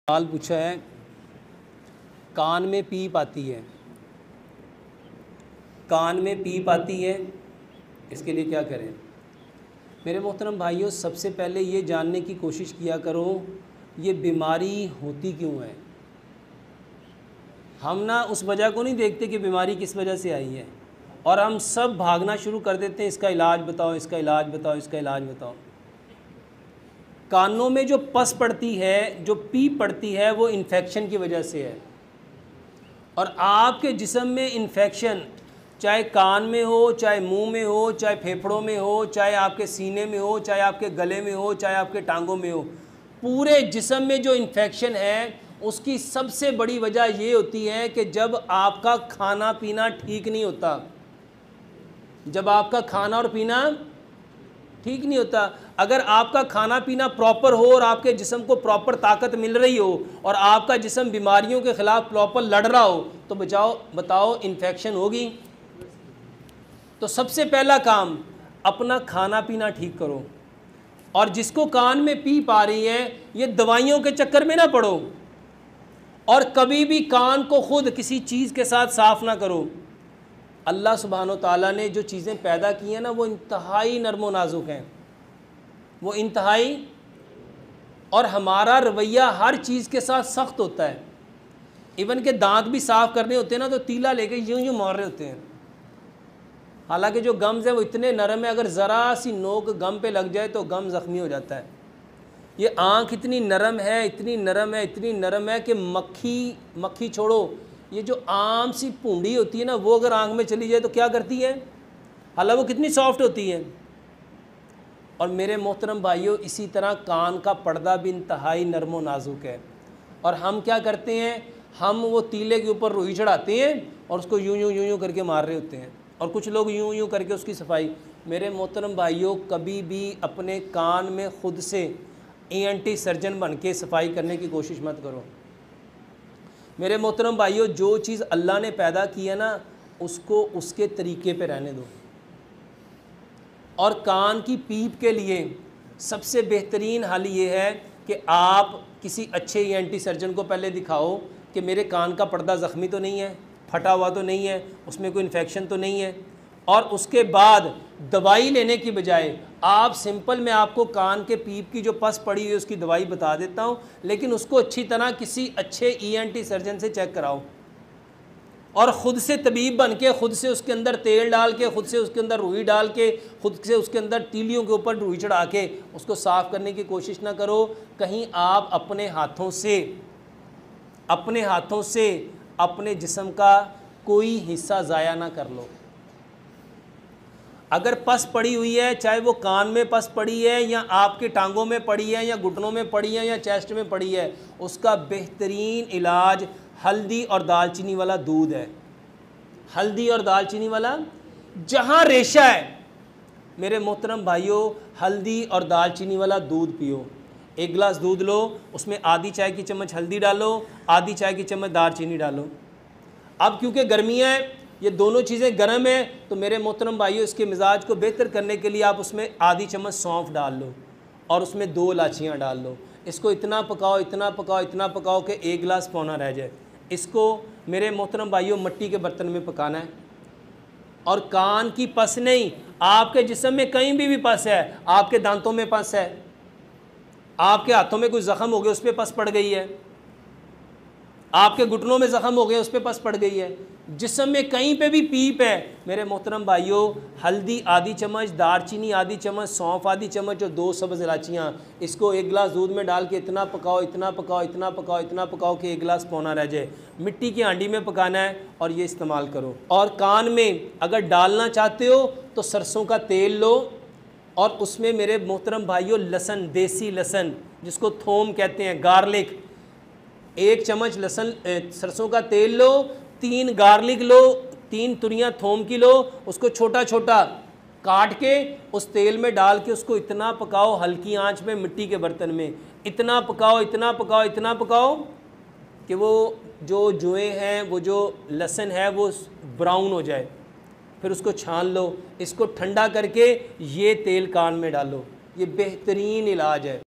सवाल पूछा है, कान में पीप आती है, कान में पीप आती है, इसके लिए क्या करें? मेरे मोहतरम भाइयों, सबसे पहले ये जानने की कोशिश किया करो ये बीमारी होती क्यों है। हम ना उस वजह को नहीं देखते कि बीमारी किस वजह से आई है, और हम सब भागना शुरू कर देते हैं, इसका इलाज बताओ, इसका इलाज बताओ, इसका इलाज बताओ। कानों में जो पस पड़ती है, जो पीप पड़ती है, वो इन्फेक्शन की वजह से है। और आपके जिस्म में इन्फेक्शन चाहे कान में हो, चाहे मुंह में हो, चाहे फेफड़ों में हो, चाहे आपके सीने में हो, चाहे आपके गले में हो, चाहे आपके टांगों में हो, पूरे जिस्म में जो इन्फेक्शन है उसकी सबसे बड़ी वजह ये होती है कि जब आपका खाना पीना ठीक नहीं होता, जब आपका खाना और पीना ठीक नहीं होता। अगर आपका खाना पीना प्रॉपर हो और आपके जिस्म को प्रॉपर ताकत मिल रही हो और आपका जिस्म बीमारियों के ख़िलाफ़ प्रॉपर लड़ रहा हो, तो बताओ इन्फेक्शन होगी। तो सबसे पहला काम, अपना खाना पीना ठीक करो। और जिसको कान में पीप आ रही है, ये दवाइयों के चक्कर में ना पड़ो, और कभी भी कान को खुद किसी चीज़ के साथ साफ़ ना करो। अल्लाह सुब्हानो ताला ने जो चीज़ें पैदा की हैं ना, वो इंतहाई नर्म नाजुक हैं, वो इंतहाई। और हमारा रवैया हर चीज़ के साथ सख्त होता है। इवन के दांत भी साफ़ करने होते हैं ना, तो तीला लेके यूं यूं मार रहे होते हैं। हालांकि जो गम्स है वो इतने नरम है, अगर ज़रा सी नोक गम पे लग जाए तो गम ज़ख्मी हो जाता है। ये आँख इतनी नरम है, इतनी नरम है, इतनी नरम है कि मक्खी छोड़ो, ये जो आम सी पूंडी होती है ना, वो अगर आँख में चली जाए तो क्या करती है, हालांकि वो कितनी सॉफ्ट होती है। और मेरे मोहतरम भाइयों, इसी तरह कान का पर्दा भी इंतहाई नरम व नाजुक है। और हम क्या करते हैं, हम वो तीले के ऊपर रुई चढ़ाते हैं और उसको यूं यूं यूं यूं करके मार रहे होते हैं, और कुछ लोग यूं यूं करके उसकी सफाई। मेरे मोहतरम भाइयों, कभी भी अपने कान में ख़ुद से ENT सर्जन बन के सफाई करने की कोशिश मत करो। मेरे मोहतरम भाइयों, जो चीज़ अल्लाह ने पैदा की है ना, उसको उसके तरीके पे रहने दो। और कान की पीप के लिए सबसे बेहतरीन हल ये है कि आप किसी अच्छे ENT सर्जन को पहले दिखाओ कि मेरे कान का पर्दा ज़ख्मी तो नहीं है, फटा हुआ तो नहीं है, उसमें कोई इन्फेक्शन तो नहीं है। और उसके बाद दवाई लेने की बजाय आप सिंपल, मैं आपको कान के पीप की जो पस पड़ी हुई है उसकी दवाई बता देता हूँ, लेकिन उसको अच्छी तरह किसी अच्छे ENT सर्जन से चेक कराओ। और ख़ुद से तबीब बन के, ख़ुद से उसके अंदर तेल डाल के, ख़ुद से उसके अंदर रुई डाल के, ख़ुद से उसके अंदर तीलियों के ऊपर रुई चढ़ा के उसको साफ़ करने की कोशिश ना करो। कहीं आप अपने हाथों से अपने जिस्म का कोई हिस्सा ज़ाया ना कर लो। अगर पस पड़ी हुई है, चाहे वो कान में पस पड़ी है, या आपके टांगों में पड़ी है, या घुटनों में पड़ी है, या चेस्ट में पड़ी है, उसका बेहतरीन इलाज हल्दी और दालचीनी वाला दूध है। हल्दी और दालचीनी वाला, जहाँ रेशा है, मेरे मोहतरम भाइयों, हल्दी और दालचीनी वाला दूध पियो। 1 गिलास दूध लो, उसमें आधी चाय की चम्मच हल्दी डालो, आधी चाय की चम्मच दालचीनी डालो। अब क्योंकि गर्मियाँ हैं, ये दोनों चीज़ें गर्म हैं, तो मेरे मोहतरम भाइयों, इसके मिजाज को बेहतर करने के लिए आप उसमें आधी चम्मच सौंफ डाल लो और उसमें 2 इलायचियाँ डाल लो। इसको इतना पकाओ, इतना पकाओ, इतना पकाओ कि 1 गिलास पौना रह जाए। इसको मेरे मोहतरम भाइयों मिट्टी के बर्तन में पकाना है। और कान की पस नहीं, आपके जिस्म में कहीं भी पस है, आपके दांतों में पस है, आपके हाथों में कोई ज़ख़म हो गया उस पर पस पड़ गई है, आपके घुटनों में ज़ख़म हो गया उस पर पस पड़ गई है, जिस्म में कहीं पे भी पीप है, मेरे मोहतरम भाइयों, हल्दी आधी चम्मच, दालचीनी आधी चम्मच, सौंफ आधी चम्मच और 2 सब्ज़ इलायचियाँ, इसको 1 गिलास दूध में डाल के इतना पकाओ, इतना पकाओ, इतना पकाओ, इतना पकाओ कि 1 गिलास पौना रह जाए। मिट्टी की हांडी में पकाना है और ये इस्तेमाल करो। और कान में अगर डालना चाहते हो तो सरसों का तेल लो, और उसमें मेरे मोहतरम भाइयों लहसुन, देसी लहसुन जिसको थोम कहते हैं, गार्लिक, 1 चम्मच लहसुन सरसों का तेल लो, 3 गार्लिक लो, 3 तुरियाँ थोम की लो, उसको छोटा छोटा काट के उस तेल में डाल के उसको इतना पकाओ हल्की आंच में, मिट्टी के बर्तन में, इतना पकाओ, इतना पकाओ, इतना पकाओ कि वो जो जुएँ हैं, वो जो लहसुन है वो ब्राउन हो जाए। फिर उसको छान लो, इसको ठंडा करके ये तेल कान में डालो। ये बेहतरीन इलाज है।